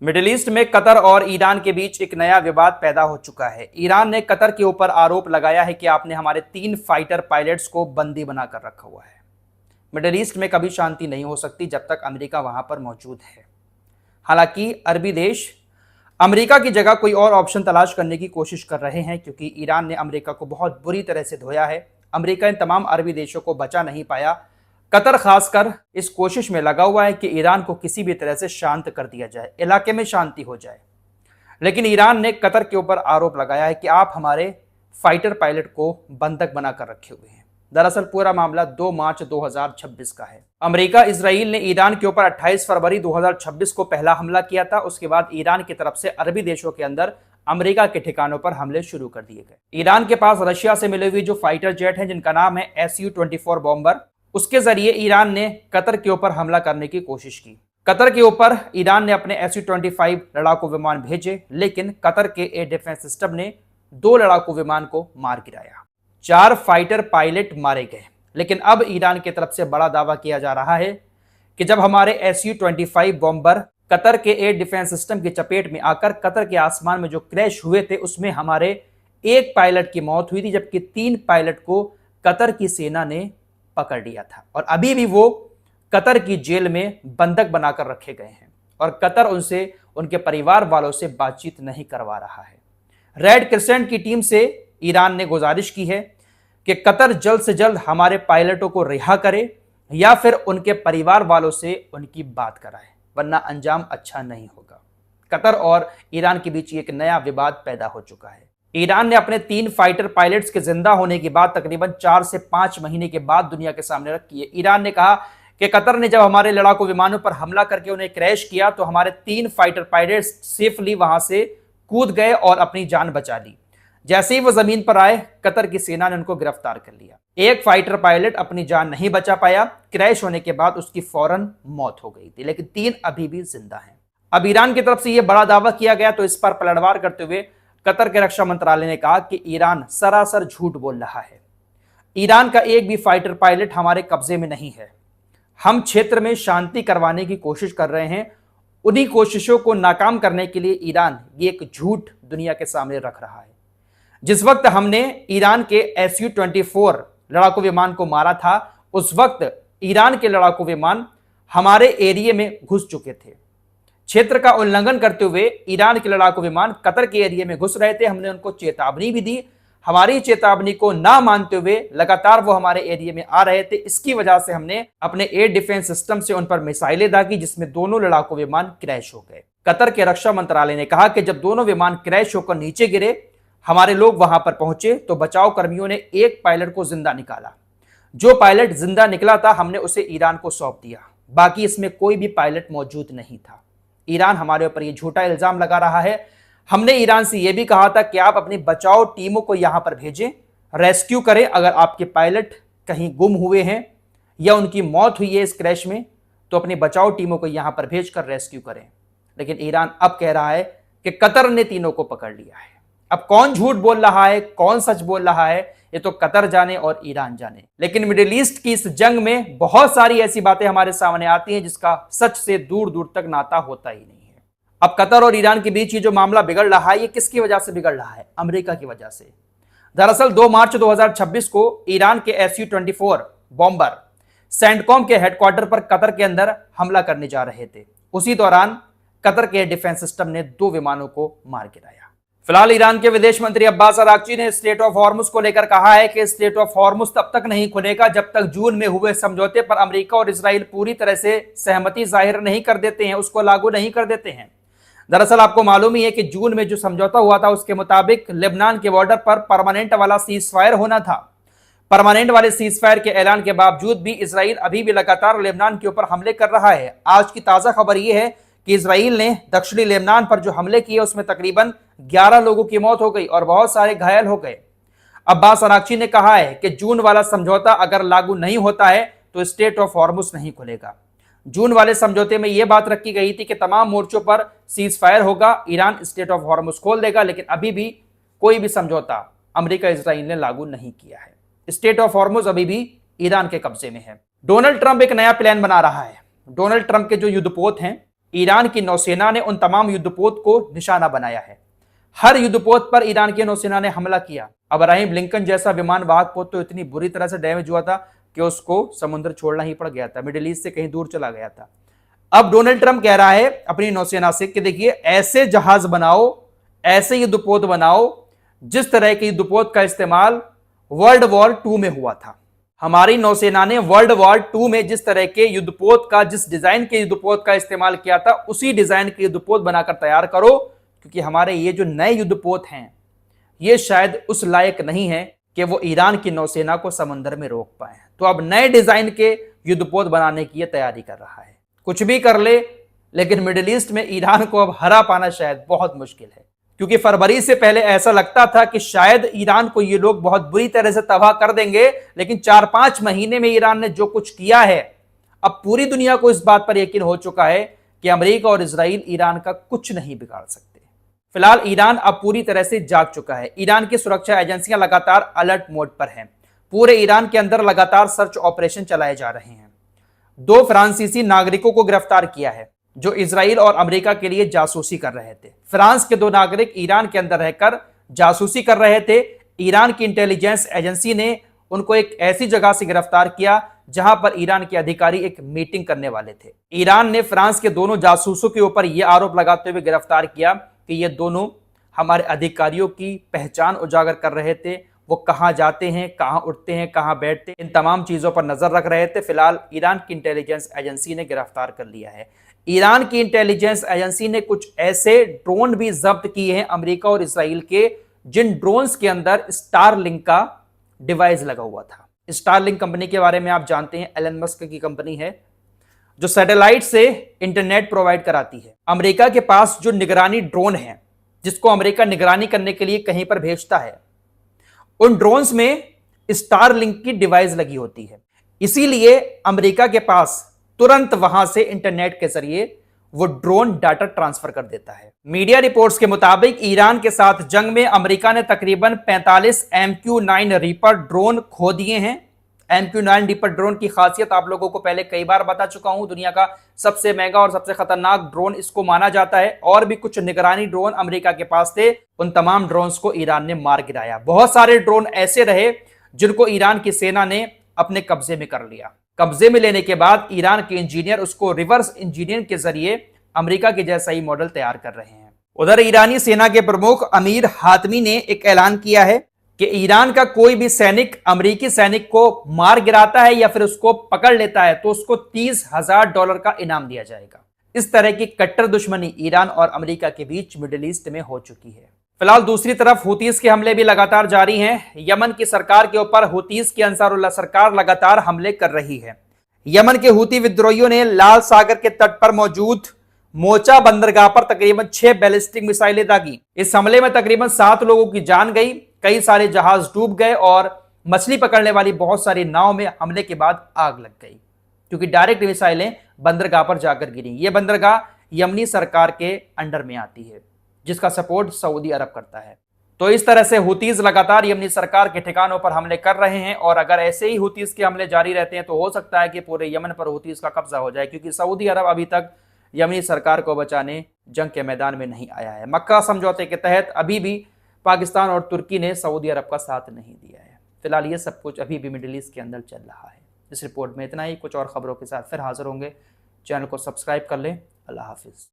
Middle east में Qatar और Iran के बीच एक नया विवाद पैदा हो चुका है। ईरान ने कतर के ऊपर आरोप लगाया है कि आपने हमारे 3 फाइटर पायलट्स को बंदी बनाकर रखा हुआ है। मिडिल ईस्ट में कभी शांति नहीं हो सकती जब तक अमेरिका वहां पर मौजूद है। हालांकि अरबी देश अमेरिका की जगह कोई और ऑप्शन तलाश करने की कोशिश कर रहे हैं, क्योंकि ईरान ने अमेरिका को बहुत बुरी तरह से धोया है। अमेरिका इन तमाम अरबी देशों को बचा नहीं पाया। कतर खासकर इस कोशिश में लगा हुआ है कि ईरान को किसी भी तरह से शांत कर दिया जाए, इलाके में शांति हो जाए। लेकिन ईरान ने कतर के ऊपर आरोप लगाया है कि आप हमारे फाइटर पायलट को बंधक बनाकर रखे हुए हैं। दरअसल पूरा मामला 2 मार्च 2026 का है। अमेरिका इजराइल ने ईरान के ऊपर 28 फरवरी 2026 को पहला हमला किया था। उसके बाद ईरान की तरफ से अरबी देशों के अंदर अमेरिका के ठिकानों पर हमले शुरू कर दिए गए। ईरान के पास रशिया से मिले हुए जो फाइटर जेट हैं, जिनका नाम है Su-24 बॉम्बर, उसके जरिए ईरान ने कतर के ऊपर हमला करने की कोशिश की। कतर के ऊपर ईरान ने अपने Su-25 लड़ाकू विमान भेजे, लेकिन कतर के एयर डिफेंस सिस्टम ने 2 लड़ाकू विमान को मार गिराया। 4 फाइटर पायलट मारे गए। लेकिन अब ईरान की तरफ से बड़ा दावा किया जा रहा है कि जब हमारे Su-25 बॉम्बर कतर के एयर डिफेंस सिस्टम की चपेट में आकर कतर के आसमान में जो क्रैश हुए थे, उसमें हमारे 1 पायलट की मौत हुई थी, जबकि 3 पायलट को कतर की सेना ने पकड़ लिया था और अभी भी वो कतर की जेल में बंधक बनाकर रखे गए हैं और कतर उनसे, उनके परिवार वालों से बातचीत नहीं करवा रहा है। रेड क्रिसेंट की टीम से ईरान ने गुजारिश की है कि कतर जल्द से जल्द हमारे पायलटों को रिहा करे या फिर उनके परिवार वालों से उनकी बात कराए, वरना अंजाम अच्छा नहीं होगा। कतर और ईरान के बीच एक नया विवाद पैदा हो चुका है। ईरान ने अपने 3 फाइटर पायलट्स के जिंदा होने की बात तकरीबन 4 से 5 महीने के बाद दुनिया के सामने रखी है। ईरान ने कहा कि कतर ने जब हमारे लड़ाकू विमानों पर हमला करके उन्हें क्रैश किया तो हमारे 3 फाइटर पायलट्स सेफली वहां से कूद गए और अपनी जान बचा ली। जैसे ही वो जमीन पर आए, कतर की सेना ने उनको गिरफ्तार कर लिया। एक फाइटर पायलट अपनी जान नहीं बचा पाया। क्रैश होने के बाद उसकी फौरन मौत हो गई थी, लेकिन 3 अभी भी जिंदा हैं। अब ईरान की तरफ से यह बड़ा दावा किया गया तो इस पर पलटवार करते हुए कतर के रक्षा मंत्रालय ने कहा कि ईरान सरासर झूठ बोल रहा है। ईरान का एक भी फाइटर पायलट हमारे कब्जे में नहीं है। हम क्षेत्र में शांति करवाने की कोशिश कर रहे हैं। उन्हीं कोशिशों को नाकाम करने के लिए ईरान ये एक झूठ दुनिया के सामने रख रहा है। जिस वक्त हमने ईरान के Su-24 लड़ाकू विमान को मारा था, उस वक्त ईरान के लड़ाकू विमान हमारे एरिया में घुस चुके थे। क्षेत्र का उल्लंघन करते हुए ईरान के लड़ाकू विमान कतर के एरिया में घुस रहे थे। हमने उनको चेतावनी भी दी। हमारी चेतावनी को ना मानते हुए लगातार वो हमारे एरिया में आ रहे थे। इसकी वजह से हमने अपने एयर डिफेंस सिस्टम से उन पर मिसाइलें दागी, जिसमें दोनों लड़ाकू विमान क्रैश हो गए। कतर के रक्षा मंत्रालय ने कहा कि जब दोनों विमान क्रैश होकर नीचे गिरे, हमारे लोग वहां पर पहुंचे तो बचाव कर्मियों ने 1 पायलट को जिंदा निकाला। जो पायलट जिंदा निकला था, हमने उसे ईरान को सौंप दिया। बाकी इसमें कोई भी पायलट मौजूद नहीं था। ईरान हमारे ऊपर यह झूठा इल्जाम लगा रहा है। हमने ईरान से यह भी कहा था कि आप अपनी बचाव टीमों को यहां पर भेजें, रेस्क्यू करें। अगर आपके पायलट कहीं गुम हुए हैं या उनकी मौत हुई है इस क्रैश में, तो अपनी बचाव टीमों को यहां पर भेजकर रेस्क्यू करें। लेकिन ईरान अब कह रहा है कि कतर ने तीनों को पकड़ लिया है। अब कौन झूठ बोल रहा है, कौन सच बोल रहा है, ये तो कतर जाने और ईरान जाने। लेकिन मिडिल ईस्ट की इस जंग में बहुत सारी ऐसी बातें हमारे सामने आती हैं जिसका सच से दूर दूर तक नाता होता ही नहीं है। अब कतर और ईरान के बीच ये जो मामला बिगड़ रहा है, ये किसकी वजह से बिगड़ रहा है? अमेरिका की वजह से। दरअसल 2 मार्च 2026 को ईरान के Su-24 बॉम्बर सैंडकॉम के हेडक्वार्टर पर कतर के अंदर हमला करने जा रहे थे। उसी दौरान कतर के डिफेंस सिस्टम ने 2 विमानों को मार गिराया। फिलहाल ईरान के विदेश मंत्री अब्बास अराक्ची ने स्ट्रेट ऑफ हॉर्मुज को लेकर कहा है कि स्ट्रेट ऑफ हॉर्मुज तब तक नहीं खुलेगा जब तक जून में हुए समझौते पर अमेरिका और इजराइल पूरी तरह से सहमति जाहिर नहीं कर देते हैं, उसको लागू नहीं कर देते हैं। दरअसल आपको मालूम ही है कि जून में जो समझौता हुआ था, उसके मुताबिक लेबनान के बॉर्डर पर परमानेंट वाला सीज फायर होना था। परमानेंट वाले सीज फायर के ऐलान के बावजूद भी इजराइल अभी भी लगातार लेबनान के ऊपर हमले कर रहा है। आज की ताजा खबर यह है कि इजराइल ने दक्षिणी लेबनान पर जो हमले किए, उसमें तकरीबन 11 लोगों की मौत हो गई और बहुत सारे घायल हो गए। अब्बास अराक्ची ने कहा है कि जून वाला समझौता अगर लागू नहीं होता है तो स्ट्रेट ऑफ हॉर्मुज नहीं खुलेगा। जून वाले समझौते में यह बात रखी गई थी कि तमाम मोर्चों पर सीज फायर होगा, ईरान स्ट्रेट ऑफ हॉर्मुज खोल देगा, लेकिन अभी भी कोई भी समझौता अमेरिका इजराइल ने लागू नहीं किया है। स्ट्रेट ऑफ हॉर्मुज अभी भी ईरान के कब्जे में है। डोनाल्ड ट्रंप एक नया प्लान बना रहा है। डोनाल्ड ट्रंप के जो युद्धपोत हैं, ईरान की नौसेना ने उन तमाम युद्धपोत को निशाना बनाया है। हर युद्धपोत पर ईरान की नौसेना ने हमला किया। अब्राहिम लिंकन जैसा विमान वाहक पोत तो इतनी बुरी तरह से डैमेज हुआ था कि उसको समुद्र छोड़ना ही पड़ गया था, मिडिल ईस्ट से कहीं दूर चला गया था। अब डोनाल्ड ट्रंप कह रहा है अपनी नौसेना से कि देखिए ऐसे जहाज बनाओ, ऐसे युद्धपोत बनाओ जिस तरह के युद्धपोत का इस्तेमाल वर्ल्ड वॉर 2 में हुआ था। हमारी नौसेना ने वर्ल्ड वॉर 2 में जिस तरह के युद्धपोत का, जिस डिजाइन के युद्धपोत का इस्तेमाल किया था, उसी डिजाइन के युद्धपोत बनाकर तैयार करो, क्योंकि हमारे ये जो नए युद्धपोत हैं ये शायद उस लायक नहीं है कि वो ईरान की नौसेना को समंदर में रोक पाए। तो अब नए डिजाइन के युद्धपोत बनाने की तैयारी कर रहा है। कुछ भी कर ले, लेकिन मिडिल ईस्ट में ईरान को अब हरा पाना शायद बहुत मुश्किल है, क्योंकि फरवरी से पहले ऐसा लगता था कि शायद ईरान को ये लोग बहुत बुरी तरह से तबाह कर देंगे, लेकिन 4-5 महीने में ईरान ने जो कुछ किया है, अब पूरी दुनिया को इस बात पर यकीन हो चुका है कि अमेरिका और इजराइल ईरान का कुछ नहीं बिगाड़ सकते। फिलहाल ईरान अब पूरी तरह से जाग चुका है। ईरान की सुरक्षा एजेंसियां लगातार अलर्ट मोड पर हैं। पूरे ईरान के अंदर लगातार सर्च ऑपरेशन चलाए जा रहे हैं। 2 फ्रांसीसी नागरिकों को गिरफ्तार किया है जो इजराइल और अमेरिका के लिए जासूसी कर रहे थे। फ्रांस के 2 नागरिक ईरान के अंदर रहकर जासूसी कर रहे थे। ईरान की इंटेलिजेंस एजेंसी ने उनको एक ऐसी जगह से गिरफ्तार किया जहां पर ईरान के अधिकारी एक मीटिंग करने वाले थे। ईरान ने फ्रांस के दोनों जासूसों के ऊपर यह आरोप लगाते हुए गिरफ्तार किया कि ये दोनों हमारे अधिकारियों की पहचान उजागर कर रहे थे। वो कहां जाते हैं, कहां उठते हैं, कहां बैठते हैं, इन तमाम चीजों पर नजर रख रहे थे। फिलहाल ईरान की इंटेलिजेंस एजेंसी ने गिरफ्तार कर लिया है। ईरान की इंटेलिजेंस एजेंसी ने कुछ ऐसे ड्रोन भी जब्त किए हैं अमेरिका और इजराइल के, जिन ड्रोन्स के अंदर स्टारलिंक का डिवाइस लगा हुआ था। स्टारलिंक कंपनी के बारे में आप जानते हैं, एलन मस्क की कंपनी है जो सैटेलाइट से इंटरनेट प्रोवाइड कराती है। अमेरिका के पास जो निगरानी ड्रोन है, जिसको अमेरिका निगरानी करने के लिए कहीं पर भेजता है, उन ड्रोन्स में स्टारलिंक की डिवाइस लगी होती है। इसीलिए अमेरिका के पास तुरंत वहां से इंटरनेट के जरिए वो ड्रोन डाटा ट्रांसफर कर देता है। मीडिया रिपोर्ट्स के मुताबिक ईरान के साथ जंग में अमेरिका ने तकरीबन 45 MQ-9 रीपर ड्रोन खो दिए हैं। MQ-9 रीपर ड्रोन की खासियत आप लोगों को पहले कई बार बता चुका हूं। दुनिया का सबसे महंगा और सबसे खतरनाक ड्रोन इसको माना जाता है। और भी कुछ निगरानी ड्रोन अमेरिका के पास थे, उन तमाम ड्रोन्स को ईरान ने मार गिराया। बहुत सारे ड्रोन ऐसे रहे जिनको ईरान की सेना ने अपने कब्जे में कर लिया। कब्जे में लेने के बाद ईरान के इंजीनियर उसको रिवर्स इंजीनियरिंग के जरिए अमेरिका के जैसा ही मॉडल तैयार कर रहे हैं। उधर ईरानी सेना के प्रमुख अमीर हातमी ने एक ऐलान किया है कि ईरान का कोई भी सैनिक अमेरिकी सैनिक को मार गिराता है या फिर उसको पकड़ लेता है तो उसको $30,000 का इनाम दिया जाएगा। इस तरह की कट्टर दुश्मनी ईरान और अमेरिका के बीच मिडिल ईस्ट में हो चुकी है। फिलहाल दूसरी तरफ हुतीस के हमले भी लगातार जारी हैं। यमन की सरकार के ऊपर हुतीस की अंसारुल्लाह सरकार लगातार हमले कर रही है। यमन के हुती विद्रोहियों ने लाल सागर के तट पर मौजूद मोचा बंदरगाह पर तकरीबन 6 बैलिस्टिक मिसाइलें दागी। इस हमले में तकरीबन 7 लोगों की जान गई, कई सारे जहाज डूब गए और मछली पकड़ने वाली बहुत सारी नाव में हमले के बाद आग लग गई, क्योंकि डायरेक्ट मिसाइलें बंदरगाह पर जाकर गिरी। यह बंदरगाह यमनी सरकार के अंडर में आती है, जिसका सपोर्ट सऊदी अरब करता है। तो इस तरह से हुतीज लगातार यमनी सरकार के ठिकानों पर हमले कर रहे हैं और अगर ऐसे ही हुतीज के हमले जारी रहते हैं तो हो सकता है कि पूरे यमन पर हुतीज का कब्जा हो जाए, क्योंकि सऊदी अरब अभी तक यमनी सरकार को बचाने जंग के मैदान में नहीं आया है। मक्का समझौते के तहत अभी भी पाकिस्तान और तुर्की ने सऊदी अरब का साथ नहीं दिया है। फिलहाल ये सब कुछ अभी भी मिडिल ईस्ट के अंदर चल रहा है। इस रिपोर्ट में इतना ही। कुछ और खबरों के साथ फिर हाजिर होंगे। चैनल को सब्सक्राइब कर लें। अल्लाह हाफिज़।